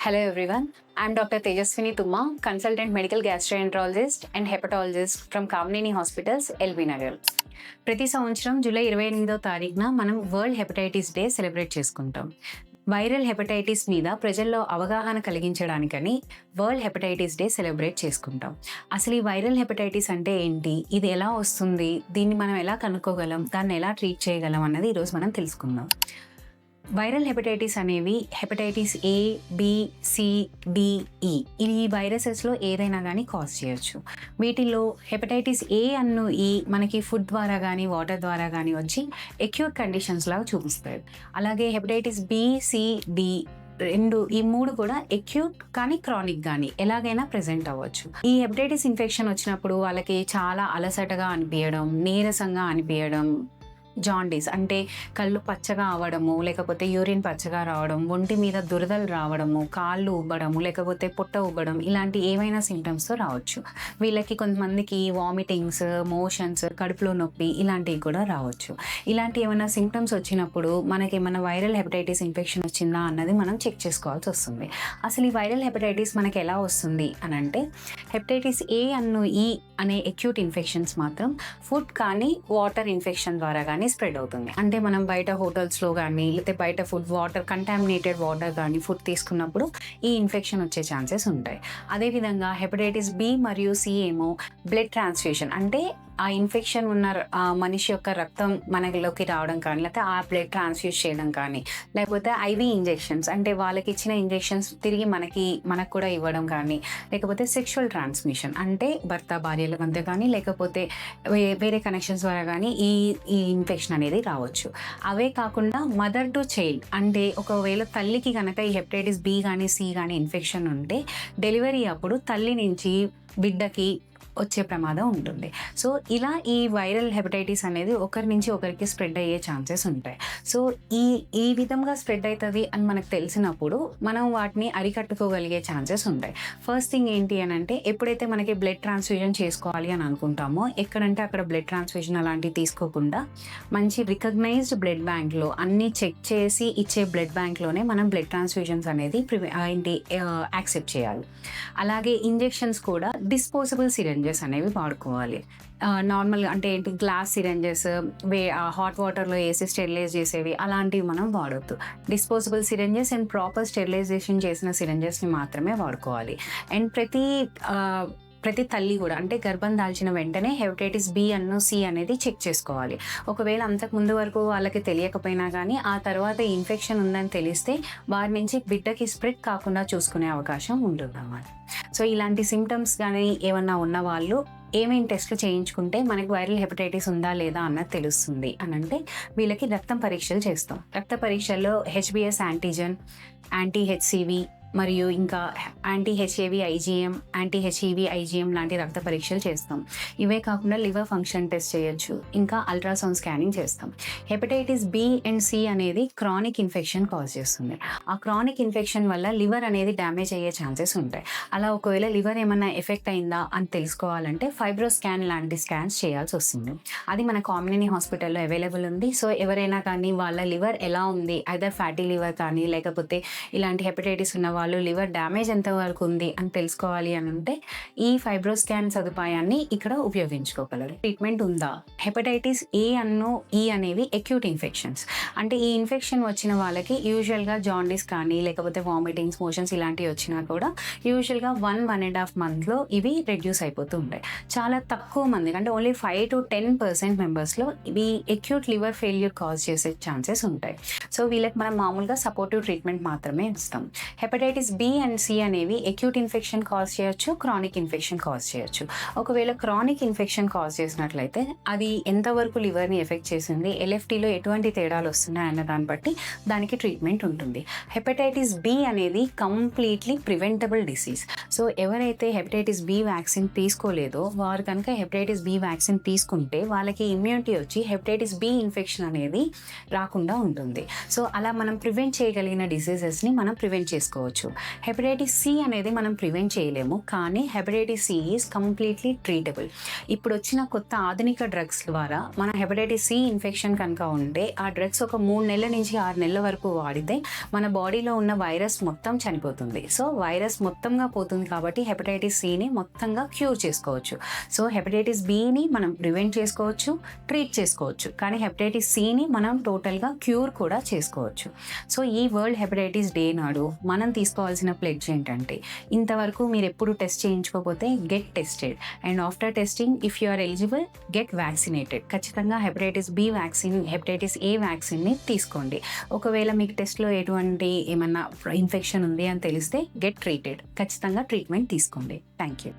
Hello everyone, I'm Dr. Tejaswini Tumma, consultant medical gastroenterologist and hepatologist from Kamini Hospitals, LB Nagar. ప్రతి సంవత్సరం July 28వ తారీఖున మనం world hepatitis day celebrate చేసుకుంటాం. Viral hepatitis మీద ప్రజల్లో అవగాహన కలిగించడానికని వరల్డ్ హెపటైటిస్ డే సెలబ్రేట్ చేసుకుంటాం. అసలు ఈ వైరల్ హెపటైటిస్ అంటే ఏంటి, ఇది ఎలా వస్తుంది, దీన్ని మనం ఎలా కనుక్కోగలం, దాన్ని ఎలా ట్రీట్ చేయగలం అన్నది ఈరోజు మనం తెలుసుకుందాం. వైరల్ హెపటైటిస్ అనేవి hepatitis A, B, C, D, E ఈ వైరసెస్లో ఏదైనా కానీ కాజ్ చేయొచ్చు. వీటిలో హెపటైటిస్ A అన్ను E మనకి ఫుడ్ ద్వారా కానీ వాటర్ ద్వారా కానీ వచ్చి అక్యూట్ కండిషన్స్ లాగా చూపిస్తాయి. అలాగే హెపటైటిస్ B, C, D ఈ మూడు కూడా అక్యూట్ కానీ క్రానిక్ కానీ ఎలాగైనా ప్రెజెంట్ అవ్వచ్చు. ఈ హెపటైటిస్ ఇన్ఫెక్షన్ వచ్చినప్పుడు వాళ్ళకి చాలా అలసటగా అనిపించడం, నీరసంగా అనిపించడం, జాండీస్ అంటే కళ్ళు పచ్చగా అవ్వడము, లేకపోతే యూరిన్ పచ్చగా రావడం, ఒంటి మీద దురదలు రావడము, కాళ్ళు ఉబ్బడము, లేకపోతే పొట్ట ఉబ్బడం, ఇలాంటి ఏవైనా సిమ్టమ్స్తో రావచ్చు. వీళ్ళకి కొంతమందికి వామిటింగ్స్, మోషన్స్, కడుపులో నొప్పి ఇలాంటివి కూడా రావచ్చు. ఇలాంటి ఏమైనా సిమ్టమ్స్ వచ్చినప్పుడు మనకి ఏమైనా వైరల్ హెపటైటిస్ ఇన్ఫెక్షన్ వచ్చిందా అన్నది మనం చెక్ చేసుకోవాల్సి వస్తుంది. అసలు ఈ వైరల్ హెపటైటిస్ మనకి ఎలా వస్తుంది అని అంటే, హెపటైటిస్ A అన్ను E అనే అక్యూట్ ఇన్ఫెక్షన్స్ మాత్రం ఫుడ్ కానీ వాటర్ ఇన్ఫెక్షన్ ద్వారా కానీ స్ప్రెడ్ అవుతుంది. అంటే మనం బయట హోటల్స్లో కానీ లేకపోతే బయట ఫుడ్ వాటర్ కంటామినేటెడ్ వాటర్ కానీ ఫుడ్ తీసుకున్నప్పుడు ఈ ఇన్ఫెక్షన్ వచ్చే ఛాన్సెస్ ఉంటాయి. అదేవిధంగా హెపటైటిస్ B మరియు C ఏమో బ్లడ్ ట్రాన్స్ఫ్యూషన్ అంటే ఆ ఇన్ఫెక్షన్ ఉన్న మనిషి యొక్క రక్తం మనలోకి రావడం కానీ, లేకపోతే ఆ బ్లడ్ ట్రాన్స్ఫ్యూజ్ చేయడం కానీ, లేకపోతే IV ఇంజెక్షన్స్ అంటే వాళ్ళకి ఇచ్చిన ఇంజెక్షన్స్ తిరిగి మనకు కూడా ఇవ్వడం కానీ, లేకపోతే సెక్షువల్ ట్రాన్స్మిషన్ అంటే భర్త భార్యల మధ్య కానీ, లేకపోతే వేరే కనెక్షన్స్ ద్వారా కానీ ఈ ఇన్ఫెక్షన్ అనేది రావచ్చు. అవే కాకుండా మదర్ టు చైల్డ్ అంటే ఒకవేళ తల్లికి కనుక ఈ హెపటైటిస్ B కానీ C కానీ ఇన్ఫెక్షన్ ఉంటే డెలివరీ అప్పుడు తల్లి నుంచి బిడ్డకి వచ్చే ప్రమాదం ఉంటుంది. సో ఇలా ఈ వైరల్ హెపటైటిస్ అనేది ఒకరి నుంచి ఒకరికి స్ప్రెడ్ అయ్యే ఛాన్సెస్ ఉంటాయి. సో ఈ విధంగా స్ప్రెడ్ అవుతుంది అని మనకు తెలిసినప్పుడు మనం వాటిని అరికట్టుకోగలిగే ఛాన్సెస్ ఉంటాయి. ఫస్ట్ థింగ్ ఏంటి అని అంటే, ఎప్పుడైతే మనకి బ్లడ్ ట్రాన్స్ఫ్యూజన్ చేసుకోవాలి అని అనుకుంటామో ఎక్కడంటే అక్కడ బ్లడ్ ట్రాన్స్ఫ్యూజన్ అలాంటివి తీసుకోకుండా మంచి రికగ్నైజ్డ్ బ్లడ్ బ్యాంక్లో అన్నీ చెక్ చేసి ఇచ్చే బ్లడ్ బ్యాంక్లోనే మనం బ్లడ్ ట్రాన్స్ఫ్యూజన్స్ అనేది యాక్సెప్ట్ చేయాలి. అలాగే ఇంజెక్షన్స్ కూడా డిస్పోజబుల్ సిరంజెస్ అనేవి వాడుకోవాలి. నార్మల్గా అంటే ఏంటి, గ్లాస్ సిరంజెస్ హాట్ వాటర్లో వేసి స్టెరిలైజ్ చేసేవి అలాంటివి మనం వాడొద్దు. Disposable syringes and proper sterilisation చేసిన సిరంజెస్ని మాత్రమే వాడుకోవాలి. అండ్ ప్రతి తల్లి కూడా అంటే గర్భం దాల్చిన వెంటనే హెపటైటిస్ B అన్ను C అనేది చెక్ చేసుకోవాలి. ఒకవేళ అంతకు ముందు వరకు వాళ్ళకి తెలియకపోయినా కానీ ఆ తర్వాత ఇన్ఫెక్షన్ ఉందని తెలిస్తే వారి నుంచి బిడ్డకి స్ప్రెడ్ కాకుండా చూసుకునే అవకాశం ఉంటుందన్నమాట. సో ఇలాంటి సిమ్టమ్స్ కానీ ఏమన్నా ఉన్న వాళ్ళు ఏమేమి టెస్ట్లు చేయించుకుంటే మనకి వైరల్ హెపటైటిస్ ఉందా లేదా అన్నది తెలుస్తుంది అని అంటే, వీళ్ళకి రక్తం పరీక్షలు చేస్తాం. రక్త పరీక్షల్లో HbS యాంటీజెన్, యాంటీ HCV మరియు ఇంకా anti HAV IgM, anti HEV IgM లాంటి రక్త పరీక్షలు చేస్తాం. ఇవే కాకుండా లివర్ ఫంక్షన్ టెస్ట్ చేయొచ్చు, ఇంకా అల్ట్రాసౌండ్ స్కానింగ్ చేస్తాం. హెపటైటిస్ B అండ్ C అనేది క్రానిక్ ఇన్ఫెక్షన్ కాజ్ చేస్తుంది. ఆ క్రానిక్ ఇన్ఫెక్షన్ వల్ల లివర్ అనేది డ్యామేజ్ అయ్యే ఛాన్సెస్ ఉంటాయి. అలా ఒకవేళ లివర్ ఏమన్నా ఎఫెక్ట్ అయిందా అని తెలుసుకోవాలంటే ఫైబ్రో స్కాన్ లాంటి స్కాన్స్ చేయాల్సి వస్తుంది. అది మన కామినీ హాస్పిటల్లో అవైలబుల్ ఉంది. సో ఎవరైనా కానీ వాళ్ళ లివర్ ఎలా ఉంది, ఐదర్ ఫ్యాటీ లివర్ కానీ లేకపోతే ఇలాంటి హెపటైటిస్ ఉన్న వాళ్ళు లివర్ డ్యామేజ్ ఎంతవరకు ఉంది అని తెలుసుకోవాలి అని ఉంటే ఈ ఫైబ్రో స్కాన్ సదుపాయాన్ని ఇక్కడ ఉపయోగించుకోగలరు. ట్రీట్మెంట్ ఉందా? హెపటైటిస్ A అన్ను E అనేవి అక్యూట్ ఇన్ఫెక్షన్స్. అంటే ఈ ఇన్ఫెక్షన్ వచ్చిన వాళ్ళకి యూజువల్గా జాండీస్ కానీ లేకపోతే వామిటింగ్స్, మోషన్స్ ఇలాంటివి వచ్చినా కూడా యూజువల్గా 1.5 monthలో ఇవి రెడ్యూస్ అయిపోతూ ఉంటాయి. చాలా తక్కువ మంది అంటే ఓన్లీ 5 to 10% మెంబర్స్లో ఇవి అక్యూట్ లివర్ ఫెయిల్యూర్ కాజ్ చేసే ఛాన్సెస్ ఉంటాయి. సో వీళ్ళకి మనం మామూలుగా సపోర్టివ్ ట్రీట్మెంట్ మాత్రమే ఇస్తాం. హెపటైటిస్ B అండ్ C అనేవి అక్యూట్ ఇన్ఫెక్షన్ కాజ్ చేయొచ్చు, క్రానిక్ ఇన్ఫెక్షన్ కాజ్ చేయొచ్చు. ఒకవేళ క్రానిక్ ఇన్ఫెక్షన్ కాజ్ చేసినట్లయితే అది ఎంతవరకు లివర్ని ఎఫెక్ట్ చేసింది, LFTలో ఎటువంటి తేడాలు వస్తున్నాయి అన్న దాన్ని బట్టి దానికి ట్రీట్మెంట్ ఉంటుంది. హెపటైటిస్ B అనేది కంప్లీట్లీ ప్రివెంటబుల్ డిసీజ్. సో ఎవరైతే హెపటైటిస్ B వ్యాక్సిన్ తీసుకోలేదో వారు కనుక హెపటైటిస్ B వ్యాక్సిన్ తీసుకుంటే వాళ్ళకి ఇమ్యూనిటీ వచ్చి హెపటైటిస్ B ఇన్ఫెక్షన్ అనేది రాకుండా ఉంటుంది. సో అలా మనం ప్రివెంట్ చేయగలిగిన డిసీజెస్ని మనం ప్రివెంట్ చేసుకోవచ్చు. చేసుకోవచ్చు. హెపటైటిస్ సి అనేది మనం ప్రివెంట్ చేయలేము, కానీ hepatitis C is completely treatable. ఇప్పుడు వచ్చిన కొత్త ఆధునిక డ్రగ్స్ ద్వారా మన హెపటైటిస్ సి ఇన్ఫెక్షన్ కనుక ఉంటే ఆ డ్రగ్స్ ఒక 3 నెలల నుంచి 6 నెలల వరకు వాడితే మన బాడీలో ఉన్న వైరస్ మొత్తం చనిపోతుంది. సో వైరస్ మొత్తంగా పోతుంది కాబట్టి హెపటైటిస్ సిని మొత్తంగా క్యూర్ చేసుకోవచ్చు. సో హెపటైటిస్ బిని మనం ప్రివెంట్ చేసుకోవచ్చు, ట్రీట్ చేసుకోవచ్చు, కానీ హెపటైటిస్ సిని మనం టోటల్గా క్యూర్ కూడా చేసుకోవచ్చు. సో ఈ వరల్డ్ హెపటైటిస్ డే నాడు మనం తీసుకోవాల్సిన ప్లెడ్జ్ ఏంటంటే, ఇంతవరకు మీరు ఎప్పుడు టెస్ట్ చేయించుకోకపోతే get tested, and after testing if you are eligible get vaccinated. ఖచ్చితంగా hepatitis B vaccine, hepatitis A వ్యాక్సిన్ని తీసుకోండి. ఒకవేళ మీకు టెస్ట్లో ఎటువంటి ఏమన్నా ఇన్ఫెక్షన్ ఉంది అని తెలిస్తే గెట్ ట్రీటెడ్. ఖచ్చితంగా ట్రీట్మెంట్ తీసుకోండి. Thank you.